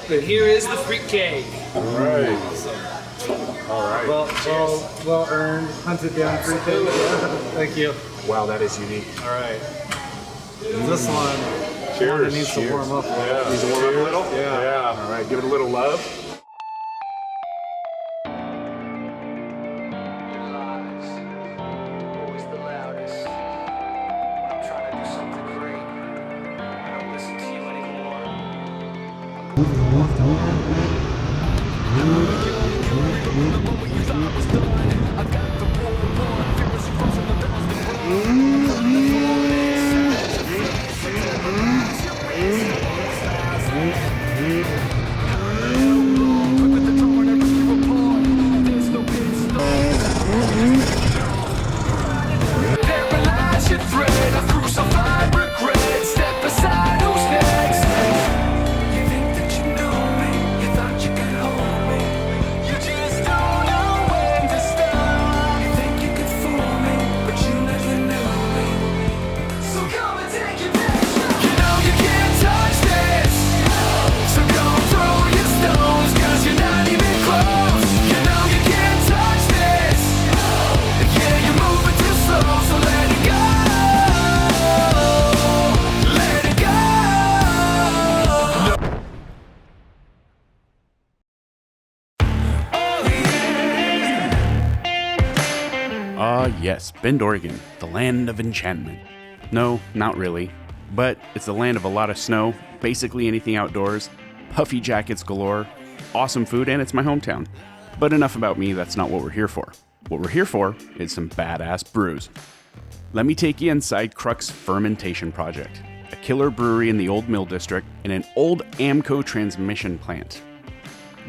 But here is the fruitcake. All right. All right. Well earned, hunted down fruitcake. Thank you. Wow, that is unique. All right. This one. Cheers. It needs to warm up. Yeah. Needs to warm up a little? Yeah. All right, give it a little love. Yes, Bend, Oregon, the land of enchantment. No, not really, but it's the land of a lot of snow, basically anything outdoors, puffy jackets galore, awesome food, and it's my hometown. But enough about me, that's not what we're here for. What we're here for is some badass brews. Let me take you inside Crux Fermentation Project, a killer brewery in the Old Mill District and an old Amco transmission plant.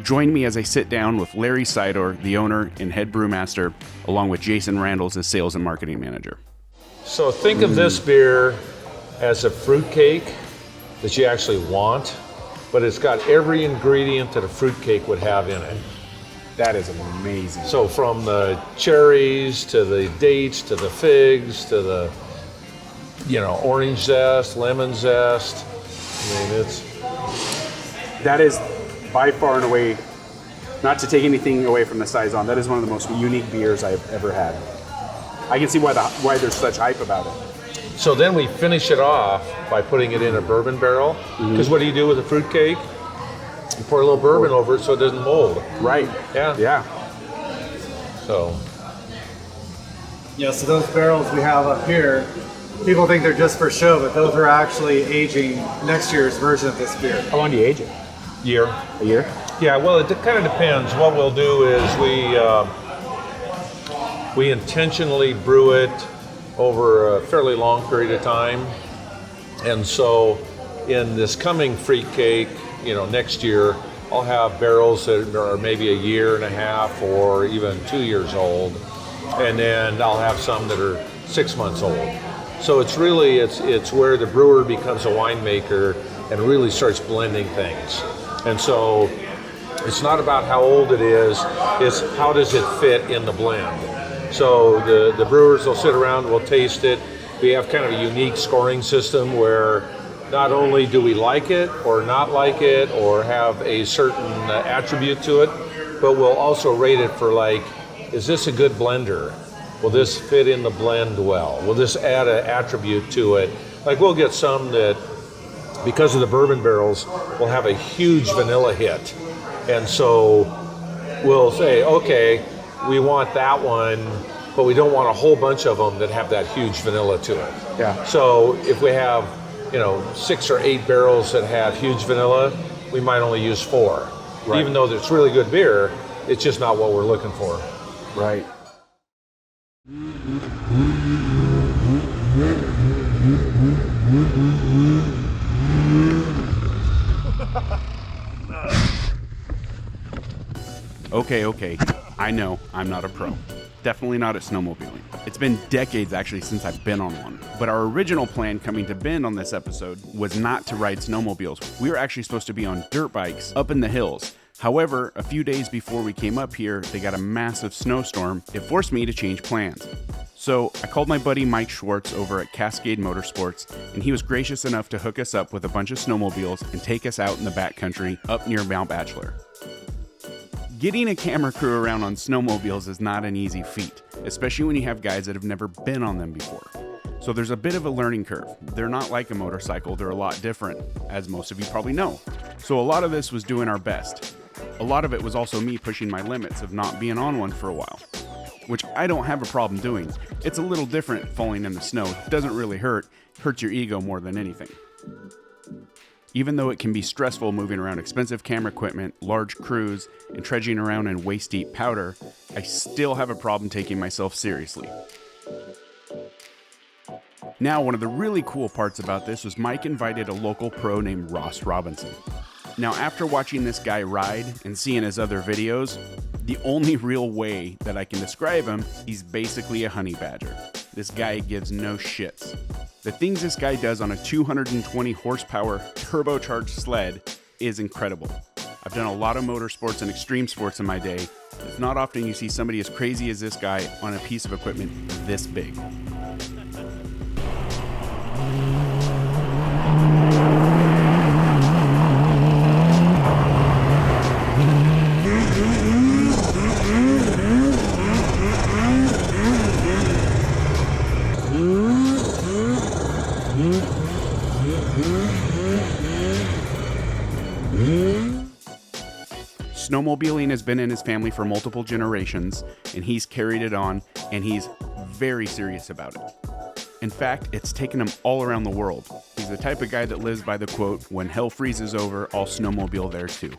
Join me as I sit down with Larry Sidor, the owner and head brewmaster, along with Jason Randles as sales and marketing manager. So think of this beer as a fruitcake that you actually want, but it's got every ingredient that a fruitcake would have in it. That is amazing. So from the cherries to the dates to the figs to the, orange zest, lemon zest. I mean, that is by far and away, not to take anything away from the Saison, that is one of the most unique beers I've ever had. I can see why there's such hype about it. So then we finish it off by putting it in a bourbon barrel. Because what do you do with a fruitcake? You pour a little bourbon over it so it doesn't mold. Right. Yeah. So So those barrels we have up here, people think they're just for show, but those are actually aging next year's version of this beer. How long do you age it? a year. Yeah, well, it kind of depends. What we'll do is we intentionally brew it over a fairly long period of time. And so in this coming fruitcake, next year, I'll have barrels that are maybe a year and a half or even 2 years old. And then I'll have some that are 6 months old. So it's really, it's where the brewer becomes a winemaker and really starts blending things. And so it's not about how old it is, it's how does it fit in the blend. So the brewers will sit around, we'll taste it. We have kind of a unique scoring system where not only do we like it or not like it or have a certain attribute to it, but we'll also rate it for is this a good blender? Will this fit in the blend well? Will this add an attribute to it? We'll get some that, because of the bourbon barrels, will have a huge vanilla hit. And so we'll say, okay, we want that one, but we don't want a whole bunch of them that have that huge vanilla to it. Yeah. So if we have, 6 or 8 barrels that have huge vanilla, we might only use 4. Right. Even though it's really good beer, it's just not what we're looking for. Right. Okay. I know I'm not a pro. Definitely not at snowmobiling. It's been decades actually since I've been on one. But our original plan coming to Bend on this episode was not to ride snowmobiles. We were actually supposed to be on dirt bikes up in the hills, However, a few days before we came up here, they got a massive snowstorm. It forced me to change plans. So I called my buddy Mike Schwartz over at Cascade Motorsports, and he was gracious enough to hook us up with a bunch of snowmobiles and take us out in the backcountry up near Mount Bachelor. Getting a camera crew around on snowmobiles is not an easy feat, especially when you have guys that have never been on them before. So there's a bit of a learning curve. They're not like a motorcycle, they're a lot different, as most of you probably know. So a lot of this was doing our best. A lot of it was also me pushing my limits of not being on one for a while, which I don't have a problem doing. It's a little different falling in the snow. It doesn't really hurt, it hurts your ego more than anything. Even though it can be stressful moving around expensive camera equipment, large crews, and trudging around in waist-deep powder, I still have a problem taking myself seriously. Now, one of the really cool parts about this was Mike invited a local pro named Ross Robinson. Now, after watching this guy ride and seeing his other videos, the only real way that I can describe him, he's basically a honey badger. This guy gives no shits. The things this guy does on a 220 horsepower turbocharged sled is incredible. I've done a lot of motorsports and extreme sports in my day. It's not often you see somebody as crazy as this guy on a piece of equipment this big. Snowmobiling has been in his family for multiple generations, and he's carried it on, and he's very serious about it. In fact, it's taken him all around the world. He's the type of guy that lives by the quote, "When hell freezes over, I'll snowmobile there too."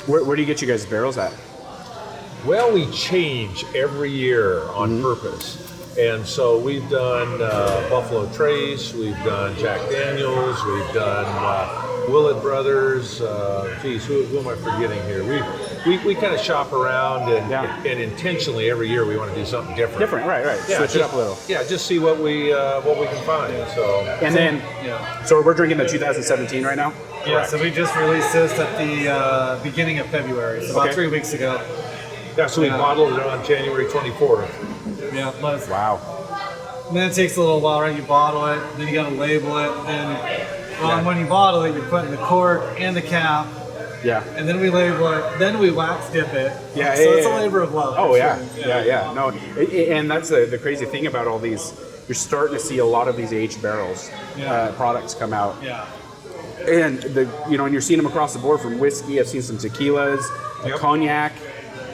Where do you get you guys' barrels at? Well, we change every year on purpose. And so we've done Buffalo Trace, we've done Jack Daniels, we've done Willett Brothers. Who am I forgetting here? We kind of shop around and intentionally every year we want to do something different. Right. Yeah, Switch it up a little. Yeah, just see what we can find. So we're drinking the 2017 right now. Yeah, so we just released this at the beginning of February, so about 3 weeks ago. Yeah, so we bottled it on January 24th. Yeah, Wow. And then it takes a little while, right? You bottle it, then you got to label it, and when you bottle it, you're putting the cork and the cap. Yeah. And then we label it, then we wax dip it. Yeah. So it's a labor of love. Oh yeah. No, and that's the crazy thing about all these. You're starting to see a lot of these aged barrels products come out. Yeah. And and you're seeing them across the board from whiskey. I've seen some tequilas, cognac,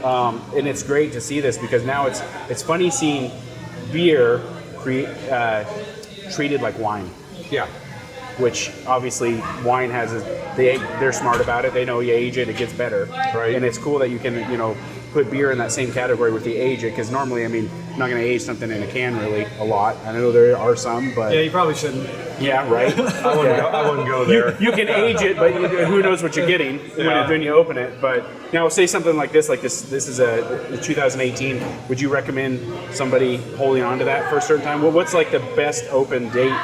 and it's great to see this because now it's funny seeing beer treated like wine. Yeah. Which obviously wine has they're smart about it. They know you age it, it gets better. Right. And it's cool that you can put beer in that same category with the age it, because normally, I'm not going to age something in a can really a lot. I know there are some, but yeah, you probably shouldn't. Yeah, right. I wouldn't go there. You can age it, but who knows what you're getting when you open it. But now, say something like this. This is a 2018. Would you recommend somebody holding on to that for a certain time? Well, what's like the best open date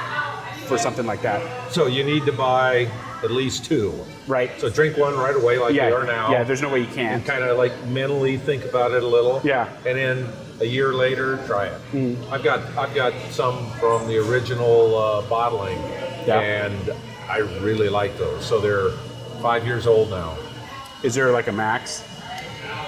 for something like that? So you need to buy at least two. Right. So drink one right away like we are now. Yeah, there's no way you can't. And kind of like mentally think about it a little. Yeah. And then a year later, try it. I've got some from the original bottling, and I really like those. So they're 5 years old now. Is there like a max?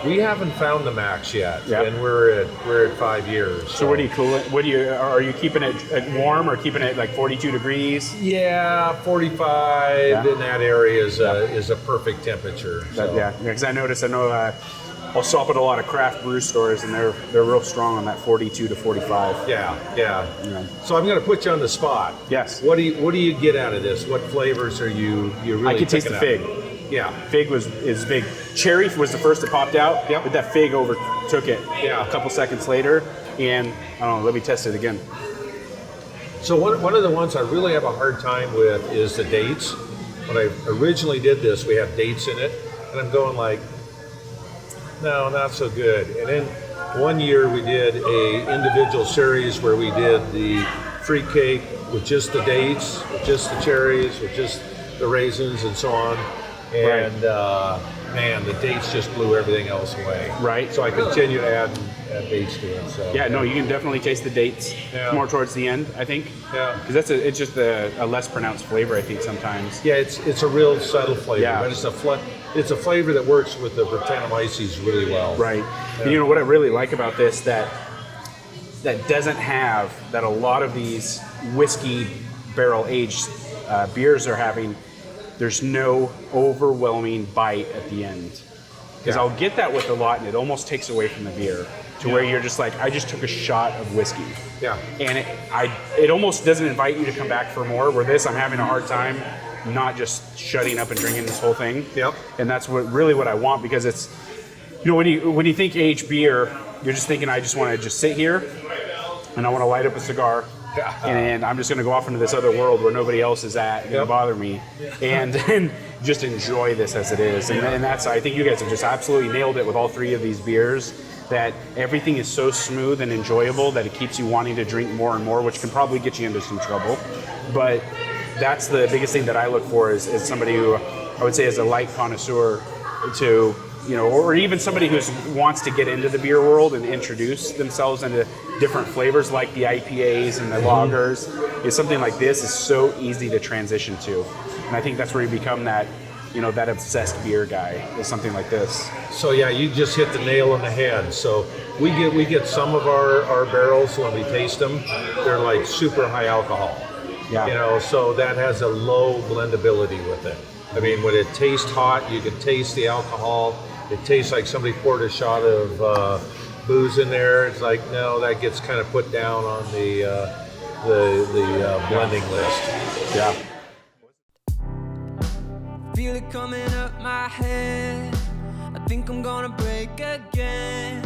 We haven't found the max yet, and we're at 5 years. So what do you cool it? Are you keeping it warm or keeping it like 42 degrees? Yeah, 45 in that area is a perfect temperature. So. Because I know I'll stop at a lot of craft brew stores, and they're real strong on that 42 to 45. Yeah. So I'm going to put you on the spot. Yes. What do you get out of this? What flavors are you really? I could taste the fig. Yeah. Fig is big. Cherry was the first that popped out, but that fig overtook it a couple seconds later. And I don't know, let me test it again. So one of the ones I really have a hard time with is the dates. When I originally did this, we have dates in it, and I'm going like, no, not so good. And then one year we did a individual series where we did the free cake with just the dates, with just the cherries, with just the raisins and so on. And man, the dates just blew everything else away. Right. So I continue to add dates to it. So yeah, no, you can definitely taste the dates more towards the end, I think. Yeah. Because it's just a less pronounced flavor, I think, sometimes. Yeah, it's a real subtle flavor, Yeah. but it's a flavor that works with the Brettanomyces really well. Right. Yeah. And you know what I really like about this that doesn't have, that a lot of these whiskey barrel aged beers are having, there's no overwhelming bite at the end. Because I'll get that with a lot, and it almost takes away from the beer to where you're just like, I just took a shot of whiskey. Yeah. And it almost doesn't invite you to come back for more. Where this, I'm having a hard time not just shutting up and drinking this whole thing. Yep. And that's what I want, because it's, you know, when you think aged beer, you're just thinking, I just want to just sit here and I want to light up a cigar. And I'm just going to go off into this other world where nobody else is at and bother me, and just enjoy this as it is. And that's, I think you guys have just absolutely nailed it with all three of these beers, that everything is so smooth and enjoyable that it keeps you wanting to drink more and more, which can probably get you into some trouble. But that's the biggest thing that I look for is somebody who I would say is a light connoisseur to, you know, or even somebody who wants to get into the beer world and introduce themselves into different flavors like the IPAs and the lagers. Is something like this is so easy to transition to. And I think that's where you become that, you know, that obsessed beer guy, is something like this. So yeah, you just hit the nail on the head. So we get some of our barrels when we taste them, they're like super high alcohol. Yeah. You know, so that has a low blendability with it. I mean, when it tastes hot, you can taste the alcohol. It tastes like somebody poured a shot of booze in there. It's like, no, that gets kind of put down on the blending list. Yeah. Feel it coming up my head. I think I'm gonna break again.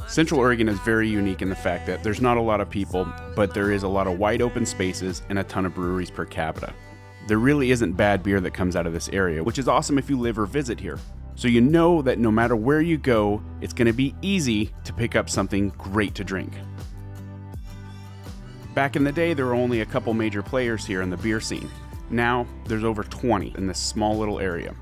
Central Oregon is very unique in the fact that there's not a lot of people, but there is a lot of wide open spaces and a ton of breweries per capita. There really isn't bad beer that comes out of this area, which is awesome if you live or visit here. So you know that no matter where you go, it's going to be easy to pick up something great to drink. Back in the day, there were only a couple major players here in the beer scene. Now, there's over 20 in this small little area.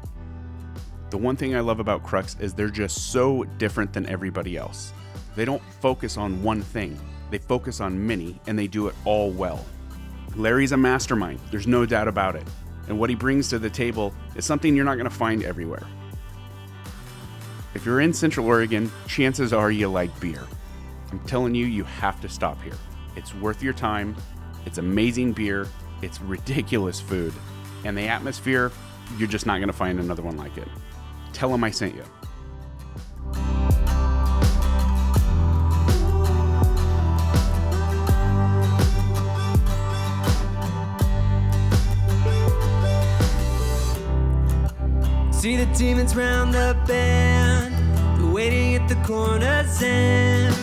The one thing I love about Crux is they're just so different than everybody else. They don't focus on one thing. They focus on many, and they do it all well. Larry's a mastermind, there's no doubt about it. And what he brings to the table is something you're not going to find everywhere. If you're in Central Oregon, chances are you like beer. I'm telling you, you have to stop here. It's worth your time. It's amazing beer. It's ridiculous food. And the atmosphere, you're just not going to find another one like it. Tell them I sent you. See the demons round the bend, they're waiting at the corner's end.